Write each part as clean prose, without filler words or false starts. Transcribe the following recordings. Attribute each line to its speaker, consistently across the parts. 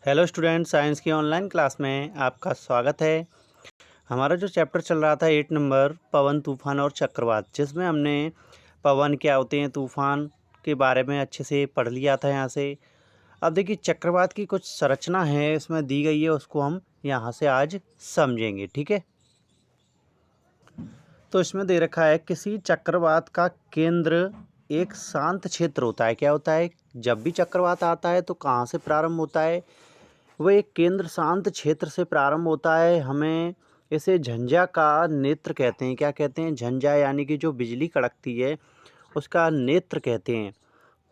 Speaker 1: Hello student, science की online class में आपका स्वागत है। हमारा जो चैप्टर चल रहा था 8 नंबर पवन, तूफान और चक्रवात, जिसमें हमने पवन क्या होते हैं, तूफान के बारे में अच्छे से पढ़ लिया था यहाँ से। अब देखिए चक्रवात की कुछ संरचना है इसमें दी गई है, उसको हम यहाँ से आज समझेंगे, ठीक है। तो इसमें दे रखा है किसी चक्रवात का केंद्र एक शांत क्षेत्र होता है। क्या होता है, जब भी चक्रवात आता है तो कहाँ से प्रारंभ होता है, वो एक केंद्र शांत क्षेत्र से प्रारंभ होता है। हमें इसे झंझा का नेत्र कहते हैं। क्या कहते हैं, झंझा यानी कि जो बिजली कड़कती है उसका नेत्र कहते हैं।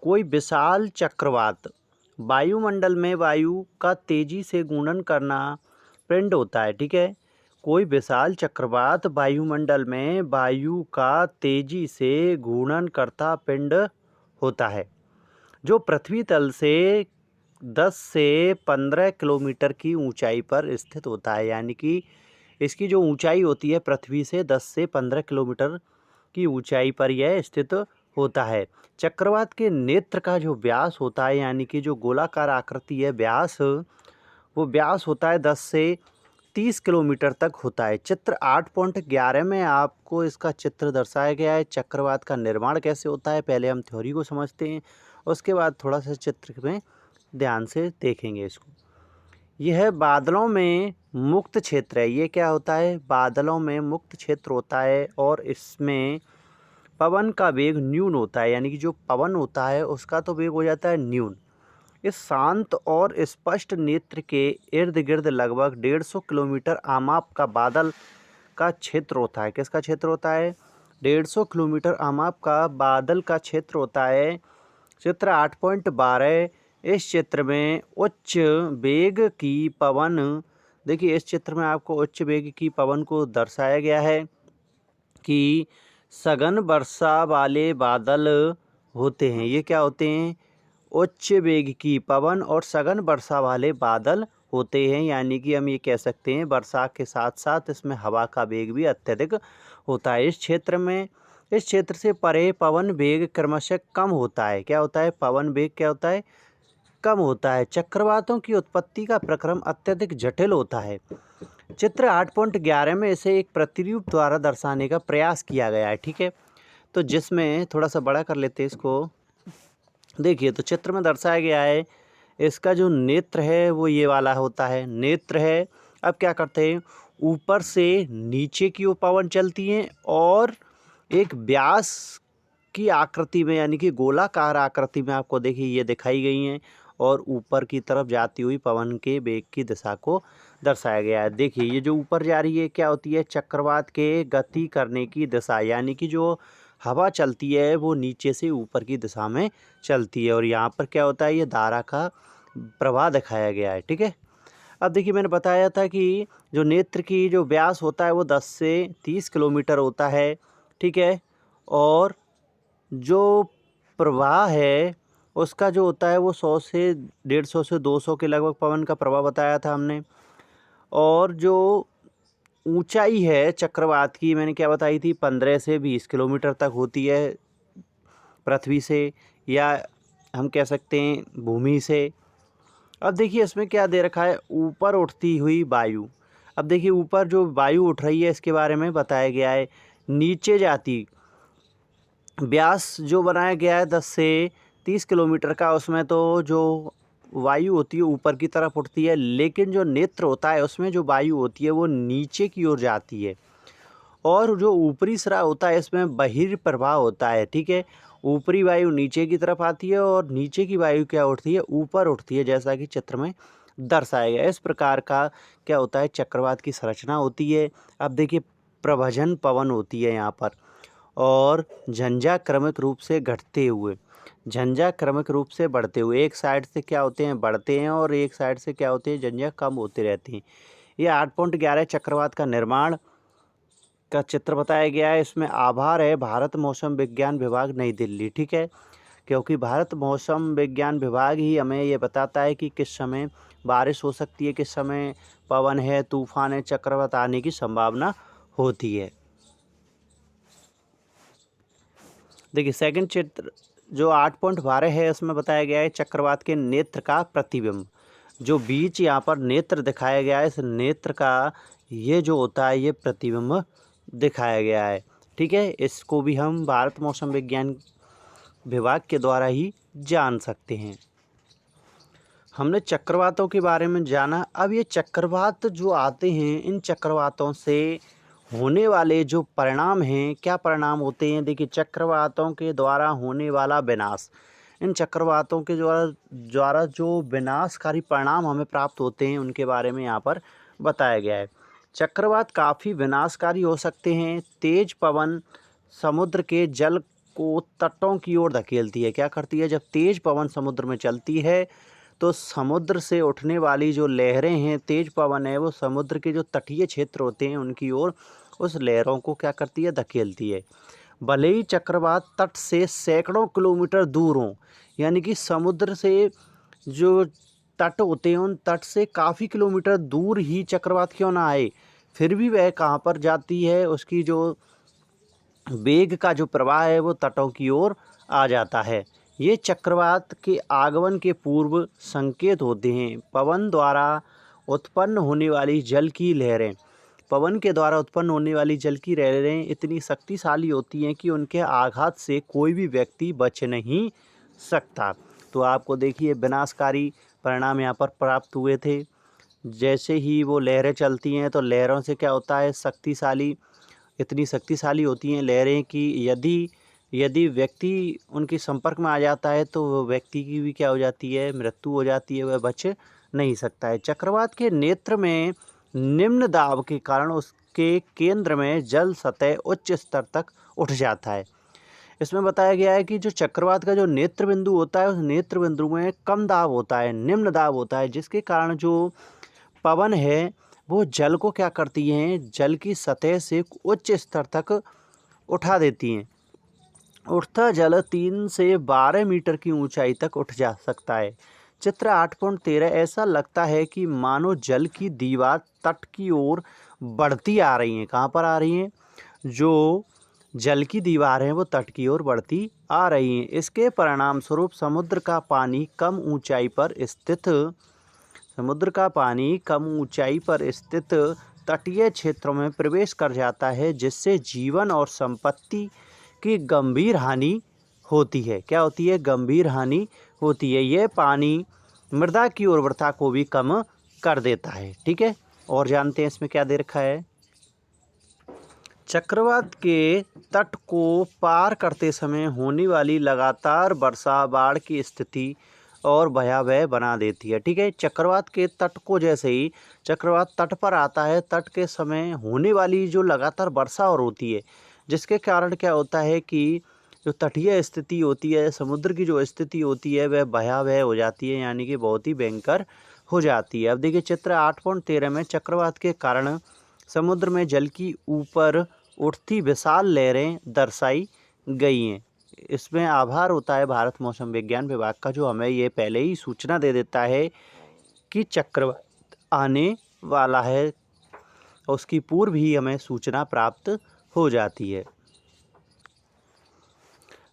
Speaker 1: कोई विशाल चक्रवात वायुमंडल में वायु का तेजी से घूर्णन करना पिंड होता है, ठीक है। कोई विशाल चक्रवात वायुमंडल में वायु का तेजी से घूर्णन करता पिंड होता है, जो पृथ्वी तल से 10 से 15 किलोमीटर की ऊंचाई पर स्थित होता है। यानी कि इसकी जो ऊंचाई होती है पृथ्वी से 10 से 15 किलोमीटर की ऊंचाई पर यह स्थित होता है। चक्रवात के नेत्र का जो व्यास होता है, यानी कि जो गोलाकार आकृति है व्यास, वो व्यास होता है 10 से 30 किलोमीटर तक होता है। चित्र 8.11 में आपको इसका चित्र दर्शाया गया है। चक्रवात का निर्माण कैसे होता है, पहले हम थ्योरी को समझते हैं, उसके बाद थोड़ा सा चित्र में ध्यान से देखेंगे इसको। यह बादलों में मुक्त क्षेत्र है। ये क्या होता है, बादलों में मुक्त क्षेत्र होता है और इसमें पवन का वेग न्यून होता है। यानी कि जो पवन होता है उसका तो वेग हो जाता है न्यून। इस शांत और स्पष्ट नेत्र के इर्द गिर्द लगभग 150 किलोमीटर आमाप का बादल का क्षेत्र होता है। किसका क्षेत्र होता है, 150 किलोमीटर आमाप का बादल का क्षेत्र होता है। चित्र 8.12, इस चित्र में उच्च वेग की पवन, देखिए इस चित्र में आपको उच्च वेग की पवन को दर्शाया गया है कि सघन वर्षा वाले बादल होते हैं। ये क्या होते हैं, उच्च वेग की पवन और सघन वर्षा वाले बादल होते हैं। यानी कि हम ये कह सकते हैं वर्षा के साथ साथ इसमें हवा का वेग भी अत्यधिक होता है। इस क्षेत्र से परे पवन वेग क्रमशः कम होता है। क्या होता है, पवन वेग क्या होता है, कम होता है। चक्रवातों की उत्पत्ति का प्रक्रम अत्यधिक जटिल होता है। चित्र 8.11 में इसे एक प्रतिरूप द्वारा दर्शाने का प्रयास किया गया है, ठीक है। तो जिसमें थोड़ा सा बड़ा कर लेते हैं इसको। देखिए तो चित्र में दर्शाया गया है, इसका जो नेत्र है वो ये वाला होता है, नेत्र है। अब क्या करते हैं, ऊपर से नीचे की ओर पवन चलती हैं और एक व्यास की आकृति में, यानी कि गोलाकार आकृति में आपको देखिए ये दिखाई गई हैं और ऊपर की तरफ जाती हुई पवन के वेग की दिशा को दर्शाया गया है। देखिए ये जो ऊपर जा रही है क्या होती है, चक्रवात के गति करने की दिशा। यानी कि जो हवा चलती है वो नीचे से ऊपर की दिशा में चलती है और यहाँ पर क्या होता है, ये धारा का प्रवाह दिखाया गया है, ठीक है। अब देखिए मैंने बताया था कि जो नेत्र की जो व्यास होता है वो 10 से 30 किलोमीटर होता है, ठीक है। और जो प्रवाह है उसका जो होता है वो 100 से 150 से 200 के लगभग पवन का प्रवाह बताया था हमने। और जो ऊंचाई है चक्रवात की, मैंने क्या बताई थी, 15 से 20 किलोमीटर तक होती है पृथ्वी से, या हम कह सकते हैं भूमि से। अब देखिए इसमें क्या दे रखा है, ऊपर उठती हुई वायु। अब देखिए ऊपर जो वायु उठ रही है इसके बारे में बताया गया है। नीचे जाती व्यास जो बनाया गया है 10 से 30 किलोमीटर का, उसमें तो जो वायु होती है ऊपर की तरफ उठती है, लेकिन जो नेत्र होता है उसमें जो वायु होती है वो नीचे की ओर जाती है। और जो ऊपरी स्राव होता है इसमें बहिर्प्रवाह होता है, ठीक है। ऊपरी वायु नीचे की तरफ आती है और नीचे की वायु क्या उठती है, ऊपर उठती है, जैसा कि चित्र में दर्शाया गया है। इस प्रकार का क्या होता है, चक्रवात की संरचना होती है। अब देखिए प्रभजन पवन होती है यहाँ पर, और झंझा क्रमिक रूप से घटते हुए, झंझा क्रमिक रूप से बढ़ते हुए, एक साइड से क्या होते हैं, बढ़ते हैं और एक साइड से क्या होते हैं, झंझा कम होते रहते हैं। ये 8.11 चक्रवात का निर्माण का चित्र बताया गया है। इसमें आभार है भारत मौसम विज्ञान विभाग नई दिल्ली, ठीक है। क्योंकि भारत मौसम विज्ञान विभाग ही हमें ये बताता है कि किस समय बारिश हो सकती है, किस समय पवन है, तूफान है, चक्रवात आने की संभावना होती है। देखिए सेकंड चित्र जो 8.12 है इसमें बताया गया है चक्रवात के नेत्र का प्रतिबिंब। जो बीच यहाँ पर नेत्र दिखाया गया है, इस नेत्र का ये जो होता है ये प्रतिबिंब दिखाया गया है। ठीक है, इसको भी हम भारत मौसम विज्ञान विभाग के द्वारा ही जान सकते हैं। हमने चक्रवातों के बारे में जाना। अब ये चक्रवात जो आते हैं, इन चक्रवातों से होने वाले जो परिणाम हैं, क्या परिणाम होते हैं? देखिए, चक्रवातों के द्वारा होने वाला विनाश, इन चक्रवातों के द्वारा जो विनाशकारी परिणाम हमें प्राप्त होते हैं उनके बारे में यहाँ पर बताया गया है। चक्रवात काफ़ी विनाशकारी हो सकते हैं। तेज पवन समुद्र के जल को तटों की ओर धकेलती है। क्या करती है? जब तेज पवन समुद्र में चलती है तो समुद्र से उठने वाली जो लहरें हैं, तेज पवन है, वो समुद्र के जो तटीय क्षेत्र होते हैं उनकी ओर उस लहरों को क्या करती है? धकेलती है। भले ही चक्रवात तट से सैकड़ों किलोमीटर दूर हों, यानी कि समुद्र से जो तट होते हैं उन तट से काफ़ी किलोमीटर दूर ही चक्रवात क्यों ना आए, फिर भी वह कहाँ पर जाती है? उसकी जो वेग का जो प्रवाह है वो तटों की ओर आ जाता है। ये चक्रवात के आगमन के पूर्व संकेत होते हैं। पवन द्वारा उत्पन्न होने वाली जल की लहरें, पवन के द्वारा उत्पन्न होने वाली जल की लहरें इतनी शक्तिशाली होती हैं कि उनके आघात से कोई भी व्यक्ति बच नहीं सकता। तो आपको देखिए विनाशकारी परिणाम यहाँ पर प्राप्त हुए थे। जैसे ही वो लहरें चलती हैं तो लहरों से क्या होता है? इतनी शक्तिशाली होती हैं लहरें कि यदि व्यक्ति उनके संपर्क में आ जाता है तो वो व्यक्ति की भी क्या हो जाती है? मृत्यु हो जाती है, वह बच नहीं सकता है। चक्रवात के नेत्र में निम्न दाब के कारण उसके केंद्र में जल सतह उच्च स्तर तक उठ जाता है। इसमें बताया गया है कि जो चक्रवात का जो नेत्र बिंदु होता है, उस नेत्र बिंदु में कम दाब होता है, निम्न दाब होता है, जिसके कारण जो पवन है वो जल को क्या करती हैं? जल की सतह से उच्च स्तर तक उठा देती हैं। उठता जल 3 से 12 मीटर की ऊंचाई तक उठ जा सकता है। चित्र 8.13 ऐसा लगता है कि मानो जल की दीवार तट की ओर बढ़ती आ रही हैं। कहाँ पर आ रही हैं? जो जल की दीवार है वो तट की ओर बढ़ती आ रही हैं। इसके परिणाम स्वरूप समुद्र का पानी कम ऊंचाई पर स्थित तटीय क्षेत्रों में प्रवेश कर जाता है, जिससे जीवन और संपत्ति की गंभीर हानि होती है। क्या होती है? गंभीर हानि होती है। यह पानी मृदा की उर्वरता को भी कम कर देता है। ठीक है, और जानते हैं इसमें क्या दे रखा है? चक्रवात के तट को पार करते समय होने वाली लगातार वर्षा बाढ़ की स्थिति और भयावह बना देती है। ठीक है, चक्रवात के तट को जैसे ही चक्रवात तट पर आता है, तट के समय होने वाली जो लगातार वर्षा और होती है, जिसके कारण क्या होता है कि जो तटीय स्थिति होती है, समुद्र की जो स्थिति होती है वह भयावह हो जाती है, यानी कि बहुत ही भयंकर हो जाती है। अब देखिए चित्र 8.13 में चक्रवात के कारण समुद्र में जल की ऊपर उठती विशाल लहरें दर्शाई गई हैं। इसमें आभार होता है भारत मौसम विज्ञान विभाग का, जो हमें ये पहले ही सूचना दे देता है कि चक्रवात आने वाला है, उसकी पूर्व ही हमें सूचना प्राप्त हो जाती है।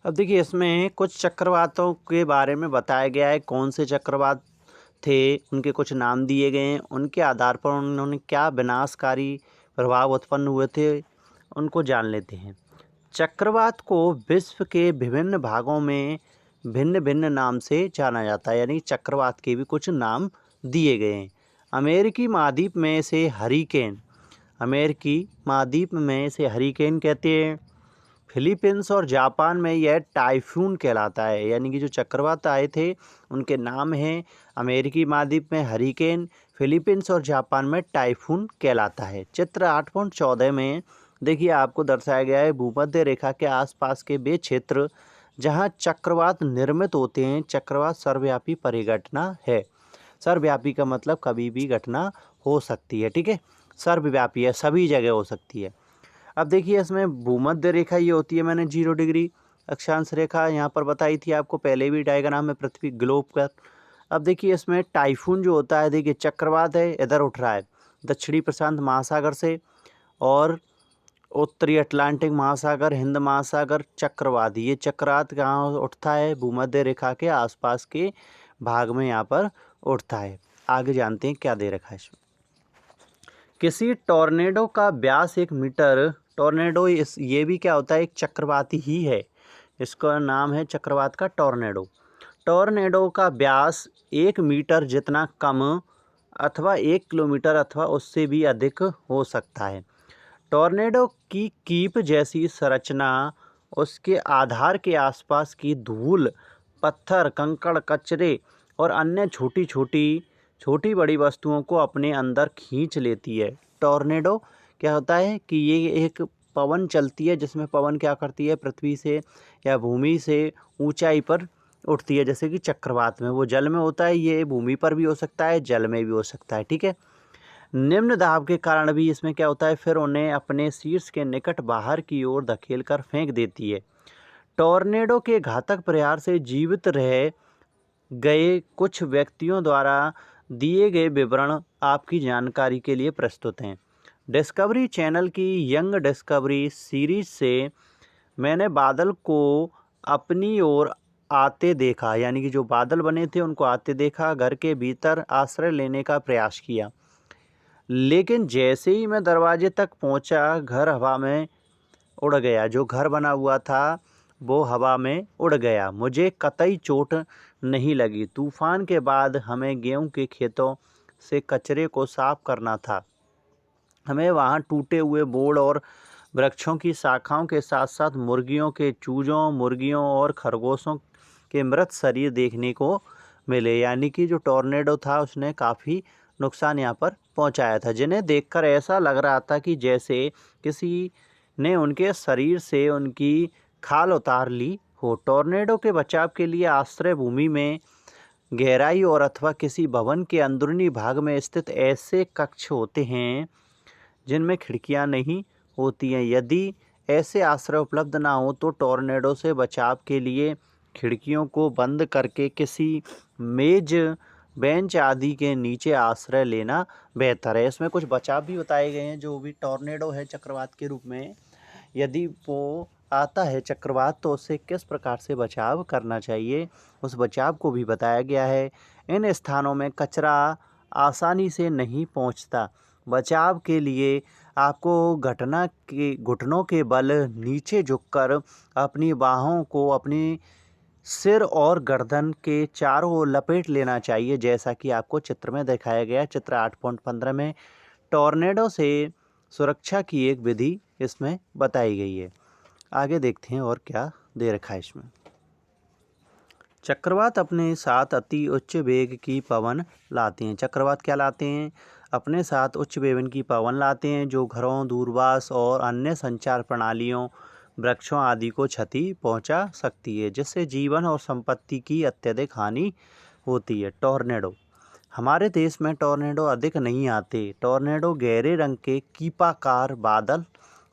Speaker 1: अब देखिए इसमें कुछ चक्रवातों के बारे में बताया गया है। कौन से चक्रवात थे, उनके कुछ नाम दिए गए हैं, उनके आधार पर उन्होंने क्या विनाशकारी प्रभाव उत्पन्न हुए थे, उनको जान लेते हैं। चक्रवात को विश्व के विभिन्न भागों में भिन्न भिन्न नाम से जाना जाता है, यानी चक्रवात के भी कुछ नाम दिए गए हैं। अमेरिकी महाद्वीप में से हरिकेन कहते हैं। फिलीपींस और जापान में यह टाइफून कहलाता है। यानी कि जो चक्रवात आए थे उनके नाम हैं अमेरिकी महाद्वीप में हरिकेन, फिलीपींस और जापान में टाइफून कहलाता है। चित्र 8.14 में देखिए आपको दर्शाया गया है भूमध्य रेखा के आसपास के वे क्षेत्र जहां चक्रवात निर्मित होते हैं। चक्रवात सर्वव्यापी परिघटना है। सर्वव्यापी का मतलब कभी भी घटना हो सकती है। ठीक है, सर्वव्यापी है, सभी जगह हो सकती है। अब देखिए इसमें भूमध्य रेखा ये होती है, मैंने 0 डिग्री अक्षांश रेखा यहाँ पर बताई थी आपको पहले भी डायग्राम में, पृथ्वी ग्लोब पर। अब देखिए इसमें टाइफून जो होता है, देखिए चक्रवात है, इधर उठ रहा है दक्षिणी प्रशांत महासागर से और उत्तरी अटलांटिक महासागर, हिंद महासागर, चक्रवात। ये चक्रवात कहाँ उठता है? भूमध्य रेखा के आसपास के भाग में यहाँ पर उठता है। आगे जानते हैं क्या दे रखा है इसमें। किसी टॉर्नेडो का व्यास 1 मीटर। टॉर्नेडो ये भी क्या होता है, एक चक्रवाती ही है, इसका नाम है चक्रवात का टॉर्नेडो। टॉर्नेडो का व्यास 1 मीटर जितना कम अथवा 1 किलोमीटर अथवा उससे भी अधिक हो सकता है। टॉर्नेडो की कीप जैसी संरचना उसके आधार के आसपास की धूल, पत्थर, कंकड़, कचरे और अन्य छोटी बड़ी वस्तुओं को अपने अंदर खींच लेती है। टॉर्नेडो क्या होता है कि ये एक पवन चलती है, जिसमें पवन क्या करती है, पृथ्वी से या भूमि से ऊंचाई पर उठती है। जैसे कि चक्रवात में वो जल में होता है, ये भूमि पर भी हो सकता है, जल में भी हो सकता है। ठीक है। निम्न दाब के कारण भी इसमें क्या होता है, फिर उन्हें अपने शीर्ष के निकट बाहर की ओर धकेल कर फेंक देती है। टॉर्नेडो के घातक प्रहार से जीवित रह गए कुछ व्यक्तियों द्वारा दिए गए विवरण आपकी जानकारी के लिए प्रस्तुत हैं। डिस्कवरी चैनल की यंग डिस्कवरी सीरीज से मैंने बादल को अपनी ओर आते देखा, यानी कि जो बादल बने थे उनको आते देखा, घर के भीतर आश्रय लेने का प्रयास किया, लेकिन जैसे ही मैं दरवाजे तक पहुंचा, घर हवा में उड़ गया। जो घर बना हुआ था वो हवा में उड़ गया। मुझे कतई चोट नहीं लगी। तूफान के बाद हमें गेहूं के खेतों से कचरे को साफ करना था। हमें वहां टूटे हुए बोर्ड और वृक्षों की शाखाओं के साथ साथ मुर्गियों के चूजों, मुर्गियों और खरगोशों के मृत शरीर देखने को मिले। यानी कि जो टॉर्नेडो था उसने काफ़ी नुकसान यहाँ पर पहुँचाया था, जिन्हें देखकर ऐसा लग रहा था कि जैसे किसी ने उनके शरीर से उनकी खाल उतार ली हो। टॉर्नेडो के बचाव के लिए आश्रय भूमि में गहराई और अथवा किसी भवन के अंदरूनी भाग में स्थित ऐसे कक्ष होते हैं जिनमें खिड़कियां नहीं होती हैं। यदि ऐसे आश्रय उपलब्ध ना हो तो टॉर्नेडो से बचाव के लिए खिड़कियों को बंद करके किसी मेज, बेंच आदि के नीचे आश्रय लेना बेहतर है। इसमें कुछ बचाव भी बताए गए हैं। जो भी टॉर्नेडो है चक्रवात के रूप में, यदि वो आता है चक्रवात तो उससे किस प्रकार से बचाव करना चाहिए, उस बचाव को भी बताया गया है। इन स्थानों में कचरा आसानी से नहीं पहुंचता। बचाव के लिए आपको घुटनों के बल नीचे झुककर अपनी बाहों को अपनी सिर और गर्दन के चारों ओर लपेट लेना चाहिए, जैसा कि आपको चित्र में दिखाया गया। चित्र 8.15 में टॉर्नेडो से सुरक्षा की एक विधि इसमें बताई गई है। आगे देखते हैं और क्या दे रखा है इसमें। चक्रवात अपने साथ अति उच्च वेग की पवन लाते हैं। चक्रवात क्या लाते हैं, अपने साथ उच्च वेग की पवन लाते हैं, जो घरों, दूरभाष और अन्य संचार प्रणालियों, वृक्षों आदि को क्षति पहुंचा सकती है, जिससे जीवन और संपत्ति की अत्यधिक हानि होती है। टॉर्नेडो हमारे देश में टॉर्नेडो अधिक नहीं आते। टॉर्नेडो गहरे रंग के कीपाकार बादल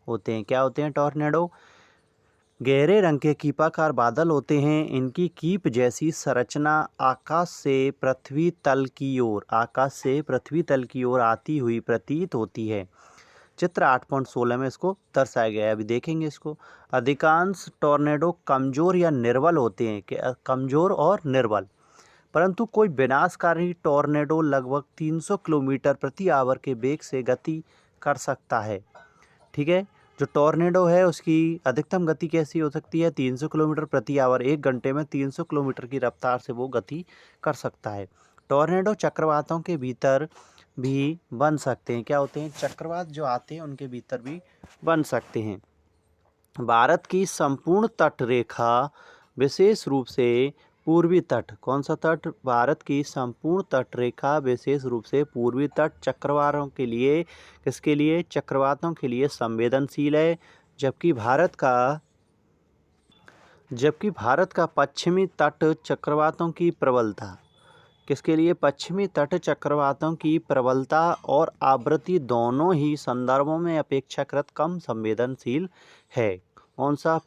Speaker 1: होते हैं। क्या होते हैं टॉर्नेडो? गहरे रंग के कीपाकार बादल होते हैं। इनकी कीप जैसी संरचना आकाश से पृथ्वी तल की ओर आती हुई प्रतीत होती है। चित्र 8.16 में इसको दर्शाया गया है। अभी देखेंगे इसको। अधिकांश टॉर्नेडो कमजोर या निर्बल होते हैं, कमजोर और निर्बल, परंतु कोई विनाशकारी टॉर्नेडो लगभग 300 किलोमीटर प्रति आवर के वेग से गति कर सकता है। ठीक है। जो टॉर्नेडो है उसकी अधिकतम गति कैसी हो सकती है, 300 किलोमीटर प्रति आवर। 1 घंटे में 300 किलोमीटर की रफ्तार से वो गति कर सकता है। टॉर्नेडो चक्रवातों के भीतर भी बन सकते हैं। क्या होते हैं? चक्रवात जो आते हैं उनके भीतर भी बन सकते हैं। भारत की संपूर्ण तट रेखा विशेष रूप से पूर्वी तट, कौन सा तट? भारत की संपूर्ण तट रेखा विशेष रूप से पूर्वी तट चक्रवातों के लिए, किसके लिए? चक्रवातों के लिए संवेदनशील है। जबकि भारत का पश्चिमी तट चक्रवातों की प्रबलता, किसके लिए? पश्चिमी तट चक्रवातों की प्रबलता और आवृत्ति दोनों ही संदर्भों में अपेक्षाकृत कम संवेदनशील है। कौन सा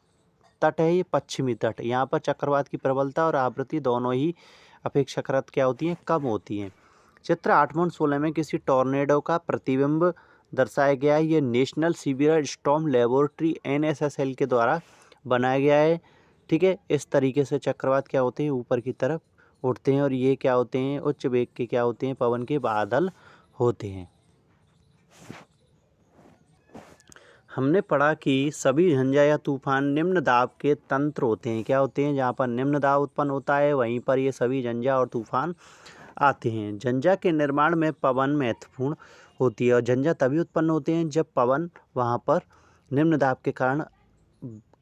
Speaker 1: तट है ये? पश्चिमी तट। यहाँ पर चक्रवात की प्रबलता और आवृत्ति दोनों ही अपेक्षाकृत क्या होती हैं? कम होती हैं। चित्र 8.16 में किसी टॉर्नेडो का प्रतिबिंब दर्शाया गया है। ये national severe storm laboratory NSSL के द्वारा बनाया गया है। ठीक है। इस तरीके से चक्रवात क्या होते हैं? ऊपर की तरफ उठते हैं और ये क्या होते हैं, उच्च वेग के क्या होते हैं, पवन के बादल होते हैं। हमने पढ़ा कि सभी झंझा या तूफान निम्न दाब के तंत्र होते हैं। क्या होते हैं? जहाँ पर निम्न दाब उत्पन्न होता है वहीं पर ये सभी झंझा और तूफान आते हैं। झंझा के निर्माण में पवन महत्वपूर्ण होती है और झंझा तभी उत्पन्न होते हैं जब पवन वहाँ पर निम्न दाब के कारण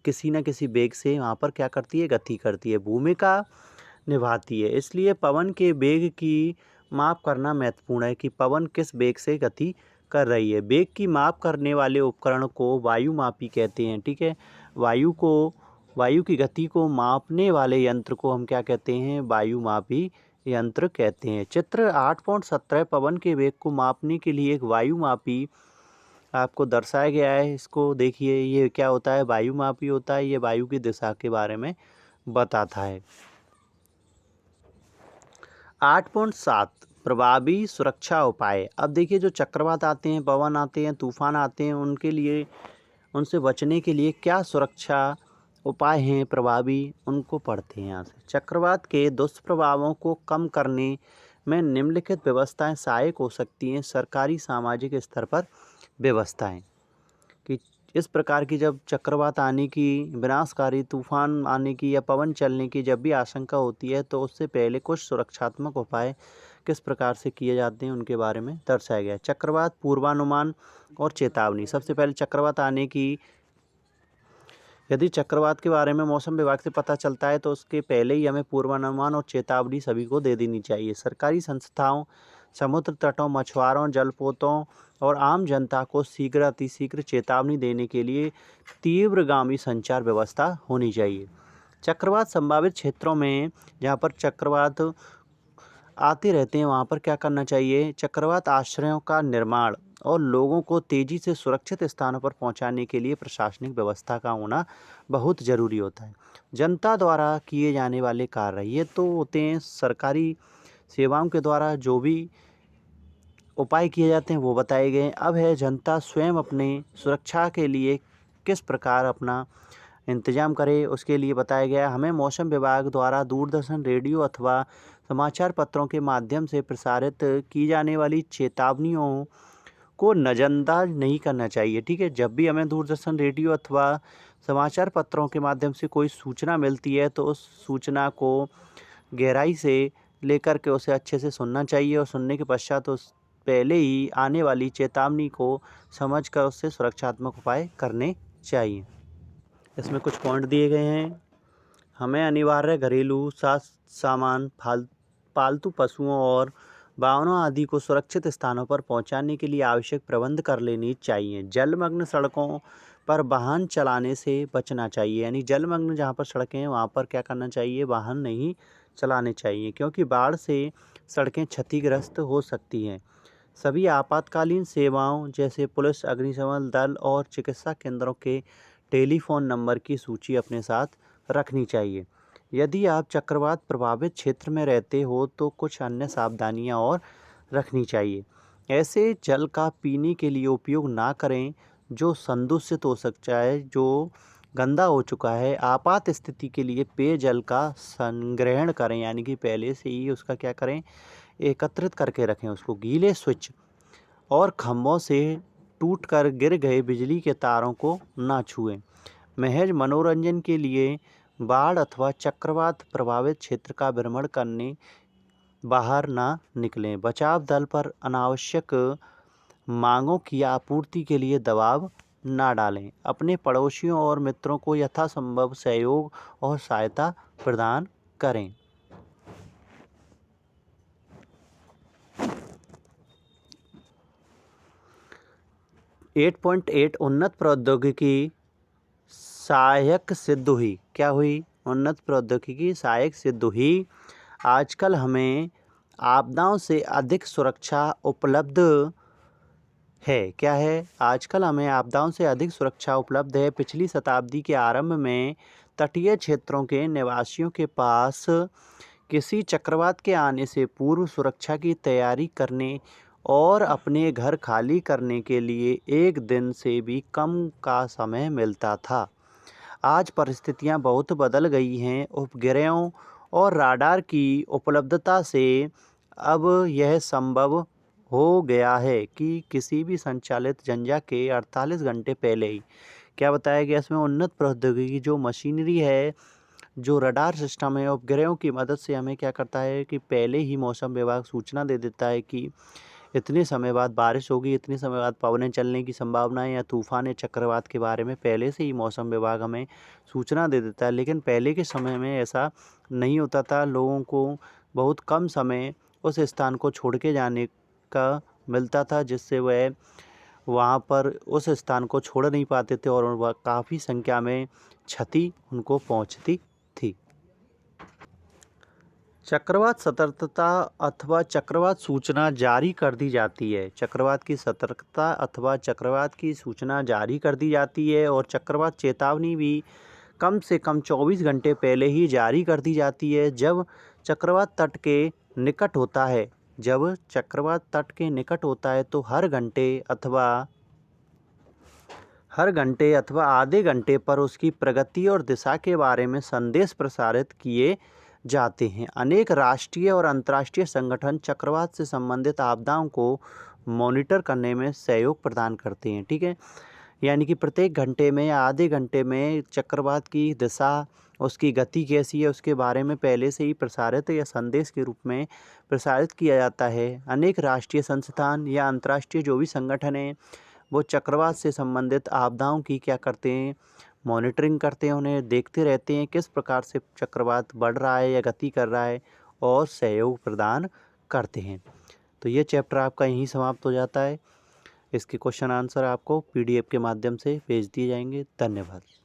Speaker 1: किसी न किसी वेग से वहाँ पर क्या करती है, गति करती है, भूमिका निभाती है। इसलिए पवन के वेग की माप करना महत्वपूर्ण है कि पवन किस वेग से गति कर रही है। वेग की माप करने वाले उपकरण को वायुमापी कहते हैं। ठीक है, वायु की गति को मापने वाले यंत्र को हम क्या कहते हैं, वायुमापी यंत्र कहते हैं। चित्र 8.17 पवन के वेग को मापने के लिए एक वायुमापी आपको दर्शाया गया है। इसको देखिए, ये क्या होता है, वायुमापी होता है। ये वायु की दिशा के बारे में बताता है। 8.7 प्रभावी सुरक्षा उपाय। अब देखिए, जो चक्रवात आते हैं, पवन आते हैं, तूफान आते हैं, उनसे बचने के लिए क्या सुरक्षा उपाय हैं प्रभावी, उनको पढ़ते हैं यहाँ से। चक्रवात के दुष्प्रभावों को कम करने में निम्नलिखित व्यवस्थाएं सहायक हो सकती हैं। सरकारी सामाजिक स्तर पर व्यवस्थाएं कि इस प्रकार की जब चक्रवात आने की, विनाशकारी तूफान आने की या पवन चलने की जब भी आशंका होती है तो उससे पहले कुछ सुरक्षात्मक उपाय किस प्रकार से किए जाते हैं उनके बारे में दर्शाया गया है। चक्रवात पूर्वानुमान और चेतावनी। सबसे पहले चक्रवात आने की, यदि चक्रवात के बारे में मौसम विभाग से पता चलता है तो उसके पहले ही हमें पूर्वानुमान और चेतावनी सभी को दे देनी चाहिए। सरकारी संस्थाओं, समुद्र तटों, मछुआरों, जलपोतों और आम जनता को शीघ्र अतिशीघ्र चेतावनी देने के लिए तीव्रगामी संचार व्यवस्था होनी चाहिए। चक्रवात संभावित क्षेत्रों में जहाँ पर चक्रवात आते रहते हैं वहाँ पर क्या करना चाहिए, चक्रवात आश्रयों का निर्माण और लोगों को तेज़ी से सुरक्षित स्थानों पर पहुँचाने के लिए प्रशासनिक व्यवस्था का होना बहुत ज़रूरी होता है। जनता द्वारा किए जाने वाले कार्य ये तो होते हैं सरकारी सेवाओं के द्वारा जो भी उपाय किए जाते हैं वो बताए गए हैं। अब है जनता स्वयं अपने सुरक्षा के लिए किस प्रकार अपना इंतजाम करे, उसके लिए बताया गया। हमें मौसम विभाग द्वारा दूरदर्शन, रेडियो अथवा समाचार पत्रों के माध्यम से प्रसारित की जाने वाली चेतावनियों को नज़रअंदाज नहीं करना चाहिए। ठीक है, जब भी हमें दूरदर्शन, रेडियो अथवा समाचार पत्रों के माध्यम से कोई सूचना मिलती है तो उस सूचना को गहराई से लेकर के उसे अच्छे से सुनना चाहिए और सुनने के पश्चात उस पहले ही आने वाली चेतावनी को समझकर उससे सुरक्षात्मक उपाय करने चाहिए। इसमें कुछ पॉइंट दिए गए हैं। हमें अनिवार्य घरेलू सामान, पालतू पशुओं और वाहनों आदि को सुरक्षित स्थानों पर पहुंचाने के लिए आवश्यक प्रबंध कर लेनी चाहिए। जलमग्न सड़कों पर वाहन चलाने से बचना चाहिए, यानी जलमग्न जहां पर सड़कें हैं वहां पर क्या करना चाहिए, वाहन नहीं चलाने चाहिए, क्योंकि बाढ़ से सड़कें क्षतिग्रस्त हो सकती हैं। सभी आपातकालीन सेवाओं जैसे पुलिस, अग्निशमन दल और चिकित्सा केंद्रों के टेलीफोन नंबर की सूची अपने साथ रखनी चाहिए। यदि आप चक्रवात प्रभावित क्षेत्र में रहते हो तो कुछ अन्य सावधानियां और रखनी चाहिए। ऐसे जल का पीने के लिए उपयोग ना करें जो संदूषित हो सकता है, जो गंदा हो चुका है। आपात स्थिति के लिए पेयजल का संग्रहण करें, यानी कि पहले से ही उसका क्या करें, एकत्रित करके रखें उसको। गीले स्विच और खंभों से टूटकर गिर गए बिजली के तारों को ना छुएं। महज मनोरंजन के लिए बाढ़ अथवा चक्रवात प्रभावित क्षेत्र का भ्रमण करने बाहर ना निकलें। बचाव दल पर अनावश्यक मांगों की आपूर्ति के लिए दबाव ना डालें। अपने पड़ोसियों और मित्रों को यथासंभव सहयोग और सहायता प्रदान करें। 8.8 उन्नत प्रौद्योगिकी सहायक सिद्ध हुई। क्या हुई? उन्नत प्रौद्योगिकी सहायक सिद्ध हुई। आजकल हमें आपदाओं से अधिक सुरक्षा उपलब्ध है। क्या है? आजकल हमें आपदाओं से अधिक सुरक्षा उपलब्ध है। पिछली शताब्दी के आरंभ में तटीय क्षेत्रों के निवासियों के पास किसी चक्रवात के आने से पूर्व सुरक्षा की तैयारी करने और अपने घर खाली करने के लिए एक दिन से भी कम का समय मिलता था। आज परिस्थितियां बहुत बदल गई हैं। उपग्रहों और राडार की उपलब्धता से अब यह संभव हो गया है कि किसी भी संचालित जंजा के 48 घंटे पहले ही क्या बताया गया इसमें उन्नत प्रौद्योगिकी जो मशीनरी है, जो रडार सिस्टम है, उपग्रहों की मदद से हमें क्या करता है कि पहले ही मौसम विभाग सूचना दे देता है कि इतने समय बाद बारिश होगी, इतने समय बाद पवनें चलने की संभावना है या तूफान या चक्रवात के बारे में पहले से ही मौसम विभाग हमें सूचना दे देता है। लेकिन पहले के समय में ऐसा नहीं होता था, लोगों को बहुत कम समय उस स्थान को छोड़ के जाने का मिलता था, जिससे वह वहाँ पर उस स्थान को छोड़ नहीं पाते थे और वह काफ़ी संख्या में क्षति उनको पहुँचती थी। चक्रवात सतर्कता अथवा चक्रवात सूचना जारी कर दी जाती है। चक्रवात की सतर्कता अथवा चक्रवात की सूचना जारी कर दी जाती है और चक्रवात चेतावनी भी कम से कम 24 घंटे पहले ही जारी कर दी जाती है जब चक्रवात तट के निकट होता है। जब चक्रवात तट के निकट होता है तो हर घंटे अथवा आधे घंटे पर उसकी प्रगति और दिशा के बारे में संदेश प्रसारित किए जाते हैं। अनेक राष्ट्रीय और अंतर्राष्ट्रीय संगठन चक्रवात से संबंधित आपदाओं को मॉनिटर करने में सहयोग प्रदान करते हैं। ठीक है, यानी कि प्रत्येक घंटे में या आधे घंटे में चक्रवात की दिशा, उसकी गति कैसी है, उसके बारे में पहले से ही प्रसारित या संदेश के रूप में प्रसारित किया जाता है। अनेक राष्ट्रीय संस्थान या अंतर्राष्ट्रीय जो भी संगठन हैं वो चक्रवात से संबंधित आपदाओं की क्या करते हैं, मॉनिटरिंग करते हैं, उन्हें देखते रहते हैं किस प्रकार से चक्रवात बढ़ रहा है या गति कर रहा है और सहयोग प्रदान करते हैं। तो ये चैप्टर आपका यहीं समाप्त हो जाता है। इसके क्वेश्चन आंसर आपको PDF के माध्यम से भेज दिए जाएंगे। धन्यवाद।